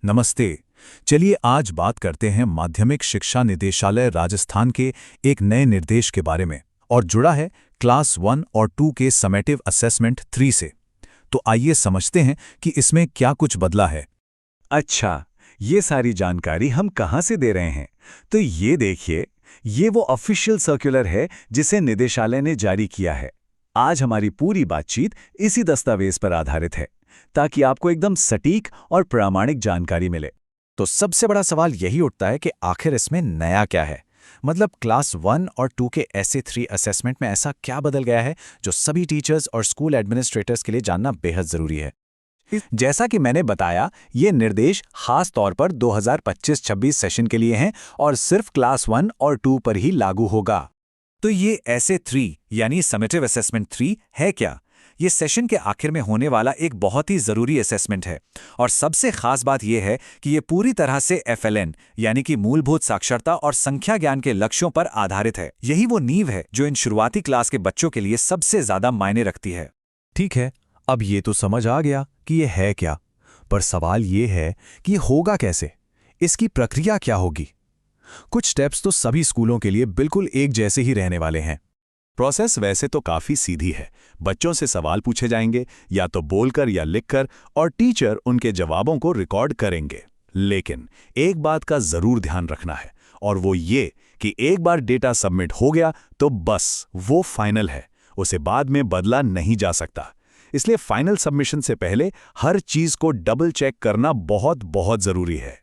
नमस्ते। चलिए आज बात करते हैं माध्यमिक शिक्षा निदेशालय राजस्थान के एक नए निर्देश के बारे में और जुड़ा है क्लास 1 और 2 के समेटिव असेसमेंट 3 से। तो आइए समझते हैं कि इसमें क्या कुछ बदला है। अच्छा, ये सारी जानकारी हम कहाँ से दे रहे हैं? तो ये देखिए, ये वो ऑफिशियल सर्कुलर है जिसे निदेशालय ने जारी किया है। आज हमारी पूरी बातचीत इसी दस्तावेज पर आधारित है, ताकि आपको एकदम सटीक और प्रामाणिक जानकारी मिले। तो सबसे बड़ा सवाल यही उठता है कि आखिर इसमें नया क्या है। मतलब क्लास 1 और 2 के ऐसे 3 असेसमेंट में ऐसा क्या बदल गया है जो सभी टीचर्स और स्कूल एडमिनिस्ट्रेटर्स के लिए जानना बेहद ज़रूरी है। जैसा कि मैंने बताया, ये निर्देश खास तौर पर 2025-26 सेशन के लिए हैं और सिर्फ क्लास 1 और 2 पर ही लागू होगा। तो ये ऐसे 3 यानी समेटिव असेसमेंट 3 है क्या? ये सेशन के आखिर में होने वाला एक बहुत ही ज़रूरी असेसमेंट है और सबसे खास बात यह है कि ये पूरी तरह से FLN यानी कि मूलभूत साक्षरता और संख्या ज्ञान के लक्ष्यों पर आधारित है। यही वो नींव है जो इन शुरुआती क्लास के बच्चों के लिए सबसे ज़्यादा मायने रखती है। ठीक है, अब ये तो समझ आ गया कि ये है क्या, पर सवाल ये है कि ये होगा कैसे? इसकी प्रक्रिया क्या होगी? कुछ स्टेप्स तो सभी स्कूलों के लिए बिल्कुल एक जैसे ही रहने वाले हैं। प्रोसेस वैसे तो काफ़ी सीधी है। बच्चों से सवाल पूछे जाएंगे, या तो बोलकर या लिखकर, और टीचर उनके जवाबों को रिकॉर्ड करेंगे। लेकिन एक बात का ज़रूर ध्यान रखना है, और वो ये कि एक बार डेटा सबमिट हो गया तो बस वो फाइनल है, उसे बाद में बदला नहीं जा सकता। इसलिए फाइनल सबमिशन से पहले हर चीज़ को डबल चेक करना बहुत बहुत ज़रूरी है।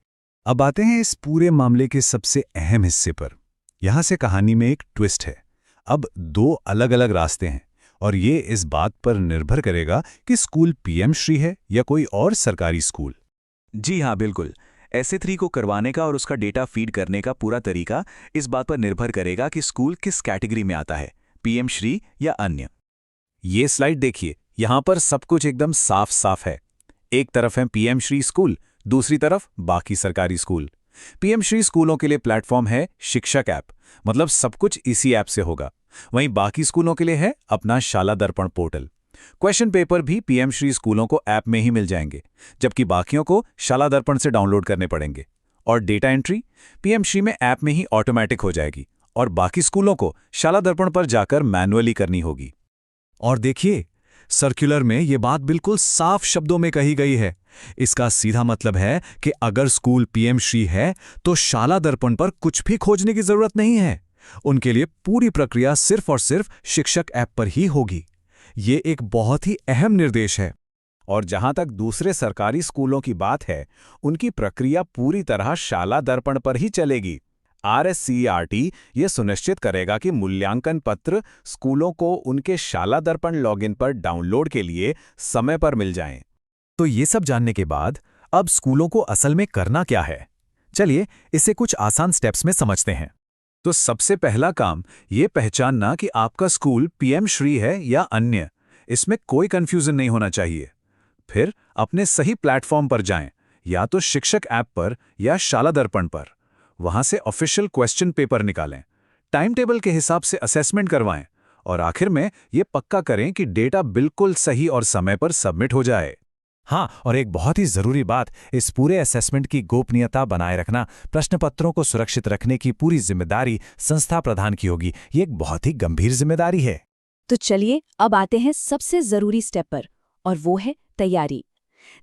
अब आते हैं इस पूरे मामले के सबसे अहम हिस्से पर। यहाँ से कहानी में एक ट्विस्ट है। अब 2 अलग-अलग रास्ते हैं और ये इस बात पर निर्भर करेगा कि स्कूल PM श्री है या कोई और सरकारी स्कूल। जी हाँ, बिल्कुल। SA3 को करवाने का और उसका डेटा फीड करने का पूरा तरीका इस बात पर निर्भर करेगा कि स्कूल किस कैटेगरी में आता है, PM श्री या अन्य। ये स्लाइड देखिए, यहाँ पर सब कुछ एकदम साफ साफ है। एक तरफ है PM श्री स्कूल, दूसरी तरफ बाकी सरकारी स्कूल। PM श्री स्कूलों के लिए प्लेटफॉर्म है शिक्षक ऐप, मतलब सब कुछ इसी ऐप से होगा। वहीं बाकी स्कूलों के लिए है अपना शाला दर्पण पोर्टल। क्वेश्चन पेपर भी PM श्री स्कूलों को ऐप में ही मिल जाएंगे, जबकि बाकियों को शाला दर्पण से डाउनलोड करने पड़ेंगे। और डेटा एंट्री PM श्री में ऐप में ही ऑटोमेटिक हो जाएगी और बाकी स्कूलों को शाला दर्पण पर जाकर मैनुअली करनी होगी। और देखिए, सर्कुलर में ये बात बिल्कुल साफ शब्दों में कही गई है। इसका सीधा मतलब है कि अगर स्कूल PM श्री है तो शाला दर्पण पर कुछ भी खोजने की जरूरत नहीं है। उनके लिए पूरी प्रक्रिया सिर्फ और सिर्फ शिक्षक ऐप पर ही होगी। ये एक बहुत ही अहम निर्देश है। और जहां तक दूसरे सरकारी स्कूलों की बात है, उनकी प्रक्रिया पूरी तरह शाला दर्पण पर ही चलेगी। RSCERT ये सुनिश्चित करेगा कि मूल्यांकन पत्र स्कूलों को उनके शाला दर्पण लॉगिन पर डाउनलोड के लिए समय पर मिल जाएं। तो ये सब जानने के बाद अब स्कूलों को असल में करना क्या है? चलिए इसे कुछ आसान स्टेप्स में समझते हैं। तो सबसे पहला काम ये पहचानना कि आपका स्कूल PM श्री है या अन्य। इसमें कोई कंफ्यूजन नहीं होना चाहिए। फिर अपने सही प्लेटफॉर्म पर जाएं, या तो शिक्षक ऐप पर या शाला दर्पण पर। वहां से ऑफिशियल क्वेश्चन पेपर निकालें, टाइम टेबल के हिसाब से असेसमेंट करवाएं और आखिर में ये पक्का करें कि डेटा बिल्कुल सही और समय पर सबमिट हो जाए। हाँ, और एक बहुत ही जरूरी बात, इस पूरे असेसमेंट की गोपनीयता बनाए रखना, प्रश्नपत्रों को सुरक्षित रखने की पूरी जिम्मेदारी संस्था प्रधान की होगी। ये एक बहुत ही गंभीर जिम्मेदारी है। तो चलिए अब आते हैं सबसे जरूरी स्टेप पर, और वो है तैयारी।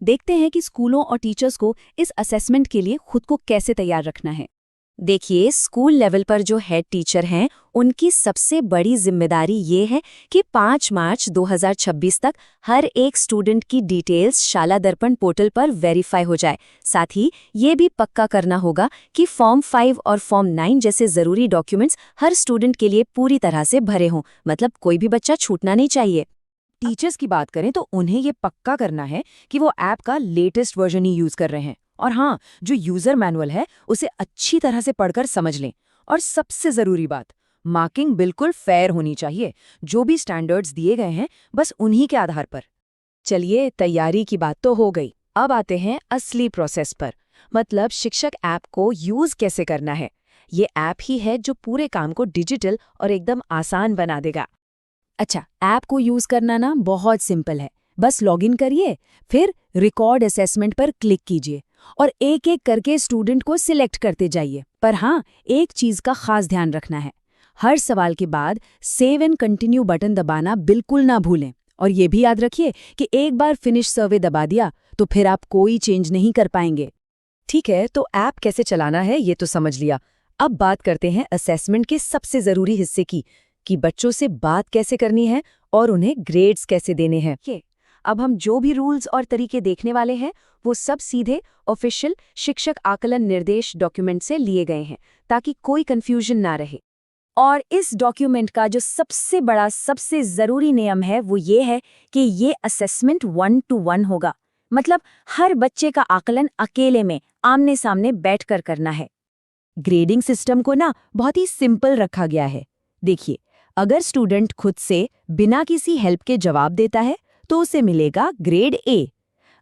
देखते हैं कि स्कूलों और टीचर्स को इस असेसमेंट के लिए खुद को कैसे तैयार रखना है। देखिए, स्कूल लेवल पर जो हेड टीचर हैं, उनकी सबसे बड़ी जिम्मेदारी ये है कि 5 मार्च 2026 तक हर एक स्टूडेंट की डिटेल्स शाला दर्पण पोर्टल पर वेरीफाई हो जाए। साथ ही ये भी पक्का करना होगा कि फॉर्म 5 और फॉर्म 9 जैसे ज़रूरी डॉक्यूमेंट्स हर स्टूडेंट के लिए पूरी तरह से भरे हों, मतलब कोई भी बच्चा छूटना नहीं चाहिए। टीचर्स की बात करें तो उन्हें ये पक्का करना है कि वो ऐप का लेटेस्ट वर्जन ही यूज़ कर रहे हैं। और हाँ, जो यूज़र मैनुअल है उसे अच्छी तरह से पढ़कर समझ लें। और सबसे ज़रूरी बात, मार्किंग बिल्कुल फेयर होनी चाहिए। जो भी स्टैंडर्ड्स दिए गए हैं, बस उन्हीं के आधार पर। चलिए, तैयारी की बात तो हो गई। अब आते हैं असली प्रोसेस पर, मतलब शिक्षक ऐप को यूज़ कैसे करना है। ये ऐप ही है जो पूरे काम को डिजिटल और एकदम आसान बना देगा। अच्छा, ऐप को यूज़ करना ना बहुत सिंपल है। बस लॉगिन करिए, फिर रिकॉर्ड असेसमेंट पर क्लिक कीजिए और एक एक करके स्टूडेंट को सिलेक्ट करते जाइए। पर हाँ, एक चीज का खास ध्यान रखना है, हर सवाल के बाद सेव एंड कंटिन्यू बटन दबाना बिल्कुल ना भूलें। और ये भी याद रखिए कि एक बार फिनिश सर्वे दबा दिया तो फिर आप कोई चेंज नहीं कर पाएंगे। ठीक है, तो ऐप कैसे चलाना है ये तो समझ लिया। अब बात करते हैं असेसमेंट के सबसे जरूरी हिस्से की, कि बच्चों से बात कैसे करनी है और उन्हें ग्रेड्स कैसे देने हैं। अब हम जो भी रूल्स और तरीके देखने वाले हैं वो सब सीधे ऑफिशियल शिक्षक आकलन निर्देश डॉक्यूमेंट से लिए गए हैं, ताकि कोई कंफ्यूजन ना रहे। और इस डॉक्यूमेंट का जो सबसे बड़ा सबसे ज़रूरी नियम है वो ये है कि ये असेसमेंट 1-to-1 होगा। मतलब हर बच्चे का आकलन अकेले में आमने सामने बैठकर करना है। ग्रेडिंग सिस्टम को ना बहुत ही सिंपल रखा गया है। देखिए, अगर स्टूडेंट खुद से बिना किसी हेल्प के जवाब देता है तो उसे मिलेगा ग्रेड ए।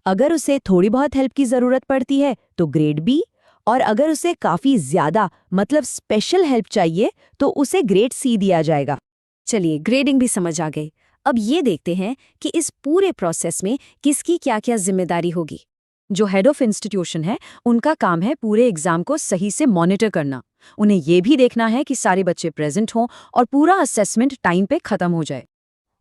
अगर उसे थोड़ी बहुत हेल्प की ज़रूरत पड़ती है तो ग्रेड बी, और अगर उसे काफ़ी ज़्यादा मतलब स्पेशल हेल्प चाहिए तो उसे ग्रेड सी दिया जाएगा। चलिए, ग्रेडिंग भी समझ आ गई। अब ये देखते हैं कि इस पूरे प्रोसेस में किसकी क्या क्या जिम्मेदारी होगी। जो हेड ऑफ इंस्टीट्यूशन है, उनका काम है पूरे एग्जाम को सही से मॉनिटर करना। उन्हें ये भी देखना है कि सारे बच्चे प्रेजेंट हों और पूरा असेसमेंट टाइम पे खत्म हो जाए।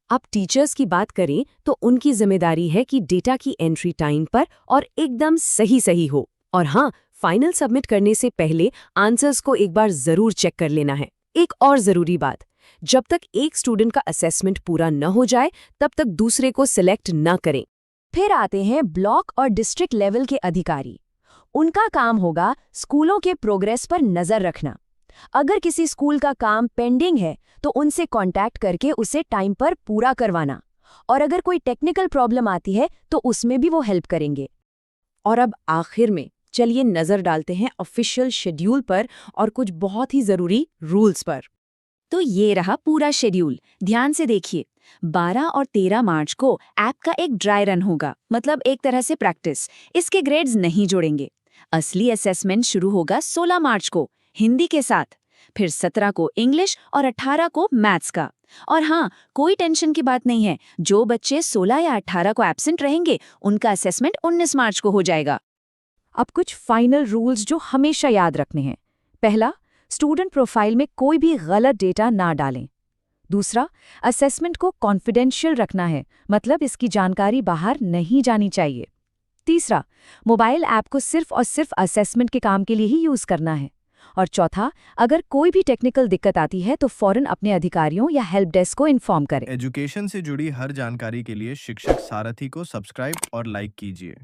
अब टीचर्स की बात करें तो उनकी जिम्मेदारी है कि डेटा की एंट्री टाइम पर और एकदम सही हो। और हाँ, फाइनल सबमिट करने से पहले आंसर्स को एक बार जरूर चेक कर लेना है। एक और जरूरी बात, जब तक एक स्टूडेंट का असेसमेंट पूरा न हो जाए तब तक दूसरे को सिलेक्ट न करें। फिर आते हैं ब्लॉक और डिस्ट्रिक्ट लेवल के अधिकारी। उनका काम होगा स्कूलों के प्रोग्रेस पर नजर रखना। अगर किसी स्कूल का काम पेंडिंग है तो उनसे कांटेक्ट करके उसे टाइम पर पूरा करवाना, और अगर कोई टेक्निकल प्रॉब्लम आती है तो उसमें भी वो हेल्प करेंगे। और अब आखिर में चलिए नजर डालते हैं ऑफिशियल शेड्यूल पर और कुछ बहुत ही जरूरी रूल्स पर। तो ये रहा पूरा शेड्यूल। ध्यान से देखिए, 12 और 13 मार्च को ऐप का एक ड्राई रन होगा, मतलब एक तरह से प्रैक्टिस। इसके ग्रेड्स नहीं जोड़ेंगे। असली असेसमेंट शुरू होगा 16 मार्च को हिंदी के साथ, फिर 17 को इंग्लिश और 18 को मैथ्स का। और हाँ, कोई टेंशन की बात नहीं है, जो बच्चे 16 या 18 को एब्सेंट रहेंगे उनका असेसमेंट 19 मार्च को हो जाएगा। अब कुछ फाइनल रूल्स जो हमेशा याद रखने हैं। पहला, स्टूडेंट प्रोफाइल में कोई भी गलत डेटा ना डालें। दूसरा, असेसमेंट को कॉन्फिडेंशियल रखना है, मतलब इसकी जानकारी बाहर नहीं जानी चाहिए। तीसरा, मोबाइल ऐप को सिर्फ और सिर्फ असेसमेंट के काम के लिए ही यूज करना है। और चौथा, अगर कोई भी टेक्निकल दिक्कत आती है तो फौरन अपने अधिकारियों या हेल्प डेस्क को इन्फॉर्म करें। एजुकेशन से जुड़ी हर जानकारी के लिए शिक्षक सारथी को सब्सक्राइब और लाइक कीजिए।